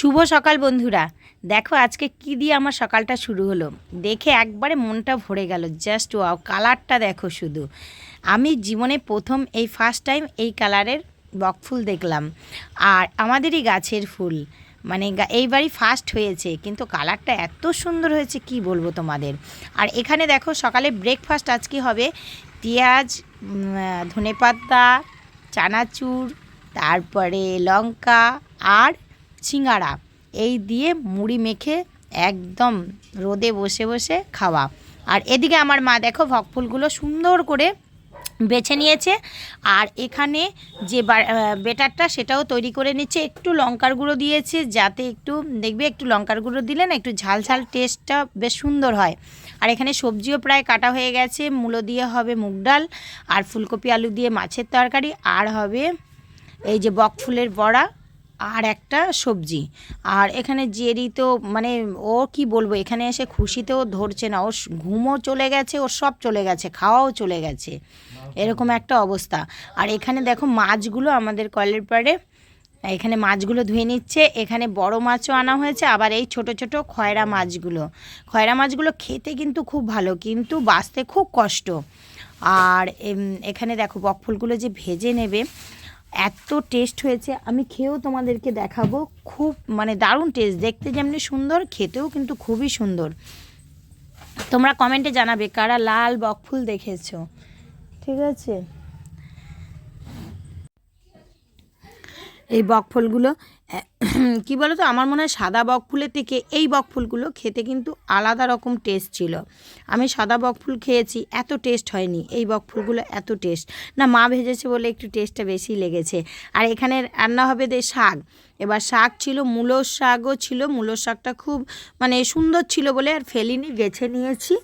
শুভ সকাল বন্ধুরা, দেখো আজকে কি দিয়ে আমার সকালটা শুরু হলো। দেখে একবারে মনটা ভরে গেল। জাস্ট ওয়াও, কালারটা দেখো শুধু। আমি জীবনে প্রথম এই ফার্স্ট টাইম এই কালারের বকফুল দেখলাম, আর আমাদেরই গাছের ফুল, মানে এইবারই ফার্স্ট হয়েছে, কিন্তু কালারটা এত সুন্দর হয়েছে কি বলবো তোমাদের। আর এখানে দেখো সকালে ব্রেকফাস্ট আজকে হবে পেঁয়াজ, ধনেপাতা, চানাচুর, তারপরে লঙ্কা আর সিঙ্গাড়া, এই দিয়ে মুড়ি মেখে একদম রোদে বসে বসে খাওয়া। আর এদিকে আমার মা দেখো বকফুলগুলো সুন্দর করে বেছে নিয়েছে, আর এখানে যে বেটারটা সেটাও তৈরি করে নিচ্ছে। একটু লঙ্কার গুঁড়ো দিয়েছে, যাতে একটু দেখবে একটু লঙ্কার গুঁড়ো দিলে না একটু ঝাল ঝাল টেস্টটা বেশ সুন্দর হয়। আর এখানে সবজিও প্রায় কাটা হয়ে গেছে। মূলো দিয়ে হবে মুগ ডাল, আর ফুলকপি আলু দিয়ে মাছের তরকারি, আর হবে এই যে বকফুলের বড়া আর একটা সবজি। আর এখানে জেরি তো মানে ও কি বলবো, এখানে এসে খুশিতেও ধরছে না, ওর ঘুমও চলে গেছে, ওর সব চলে গেছে, খাওয়াও চলে গেছে, এরকম একটা অবস্থা। আর এখানে দেখো মাছগুলো আমাদের কলের পাড়ে, এখানে মাছগুলো ধুয়ে নিচ্ছে। এখানে বড় মাছও আনা হয়েছে, আবার এই ছোট ছোট খয়রা মাছগুলো খেতে কিন্তু খুব ভালো, কিন্তু বাঁচতে খুব কষ্ট। আর এখানে দেখো বকফুলগুলো যে ভেজে নেবে, এত টেস্ট হয়েছে, আমি খেয়েও তোমাদেরকে দেখাবো। খুব মানে দারুণ টেস্ট, দেখতে যেমনি সুন্দর, খেতেও কিন্তু খুবই সুন্দর। তোমরা কমেন্টে জানাবে কারা লাল বকফুল দেখেছো, ঠিক আছে। এই বকফুলগুলো কি বলো তো, আমার মনে হয় সাদা বকফুলের থেকে এই বকফুলগুলো খেতে কিন্তু আলাদা রকম টেস্ট ছিল। আমি সাদা বকফুল খেয়েছি, এত টেস্ট হয়নি। এই বকফুলগুলো এত টেস্ট না, মা ভেজেছে বলে একটু টেস্টটা বেশি লেগেছে। আর এখানে রান্না হবে শাক। এবার শাক ছিল, মূলোর শাকও ছিল। মূলোর শাকটা খুব মানে সুন্দর ছিল বলে আর ফেলিনি, বেছে নিয়েছি।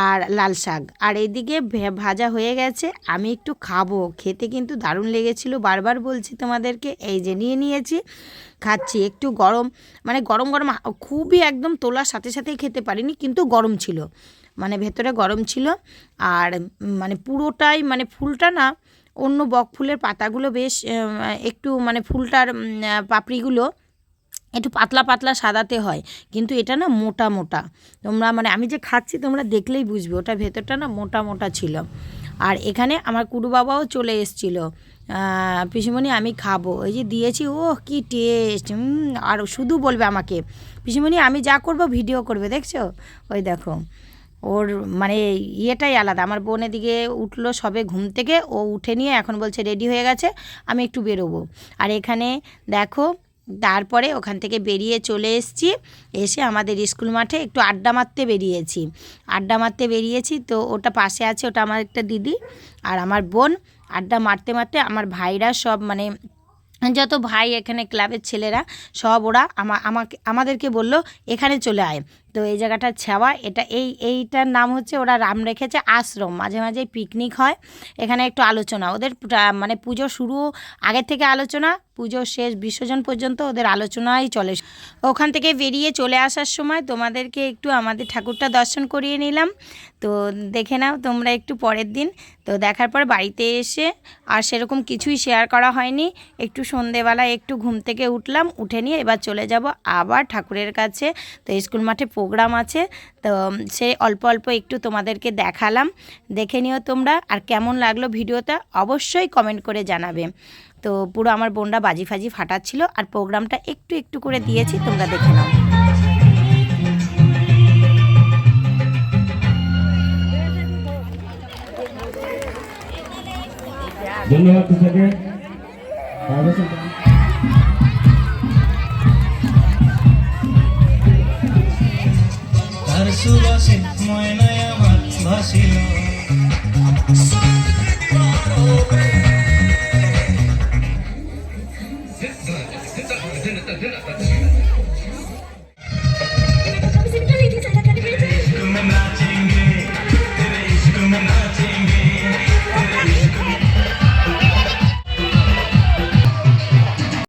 আর লাল শাক, আর এইদিকে ভাজা হয়ে গেছে। আমি একটু খাবো, খেতে কিন্তু দারুণ লেগেছিল, বারবার বলছি তোমাদেরকে। এই যে নিয়ে নিয়েছি, খাচ্ছি। একটু গরম, মানে গরম গরম, খুবই একদম তোলার সাথে সাথেই খেতে পারিনি, কিন্তু গরম ছিল, মানে ভেতরে গরম ছিল। আর মানে পুরোটাই মানে ফুলটা না, অন্য বকফুলের পাতাগুলো বেশ একটু মানে ফুলটার পাপড়িগুলো একটু পাতলা পাতলা সাদাতে হয়, কিন্তু এটা না মোটা মোটা। তোমরা মানে আমি যে খাচ্ছি তোমরা দেখলেই বুঝবে, ওটা ভেতরটা না মোটা মোটা ছিল। আর এখানে আমার কুড়ু বাবাও চলে এসেছিল, পিসিমণি আমি খাবো, ওই যে দিয়েছি, ও কি টেস্ট। আর শুধু বলবে আমাকে, পিসিমণি আমি যা করব ভিডিও করবে, দেখছো ওই দেখো ওর মানে ইয়েটাই আলাদা। আমার বোন এদিকে উঠলো সবে ঘুম থেকে, ও উঠে নিয়ে এখন বলছে রেডি হয়ে গেছে, আমি একটু বেরোবো। আর এখানে দেখো তারপরে ওখান থেকে বেরিয়ে চলে এসেছি, এসে আমাদের স্কুল মাঠে একটু আড্ডা মারতে বেরিয়েছি। তো ওটা পাশে আছে, ওটা আমার একটা দিদি আর আমার বোন। আড্ডা মারতে মারতে আমার ভাইরা সব, মানে যত ভাই এখানে ক্লাবের ছেলেরা সব, ওরা আমাদেরকে বলল এখানে চলে আয়। তো এই জায়গাটা ছাওয়া, এইটার নাম হচ্ছে, ওরা নাম রেখেছে আশ্রম। মাঝে মাঝে পিকনিক হয় এখানে, একটু আলোচনা, ওদের মানে পুজো শুরু আগের থেকে আলোচনা, পুজো শেষ বিসর্জন পর্যন্ত ওদের আলোচনাই চলে। ওখান থেকে বেরিয়ে চলে আসার সময় তোমাদেরকে একটু আমাদের ঠাকুরটা দর্শন করিয়ে নিলাম। তো দেখে নাও তোমরা একটু পরের দিন। তো দেখার পর বাড়িতে এসে আর সেরকম কিছুই শেয়ার করা হয়নি। একটু সন্ধেবেলা একটু ঘুম থেকে উঠলাম, উঠে নিয়ে এবার চলে যাব আবার ঠাকুরের কাছে। তো স্কুল মাঠে প্রোগ্রাম আছে, তো সে অল্প অল্প একটু তোমাদেরকে দেখালাম, দেখে নিও তোমরা। আর কেমন লাগলো ভিডিওটা অবশ্যই কমেন্ট করে জানাবে। তো পুরো আমার বোনরা বাজি ফাজি ফাটাচ্ছিল, আর প্রোগ্রামটা একটু একটু করে দিয়েছি, তোমরা দেখে নাও। ধন্যবাদ তোমাকে। তার সুবাসে ময়নায় আমার ভাসিল।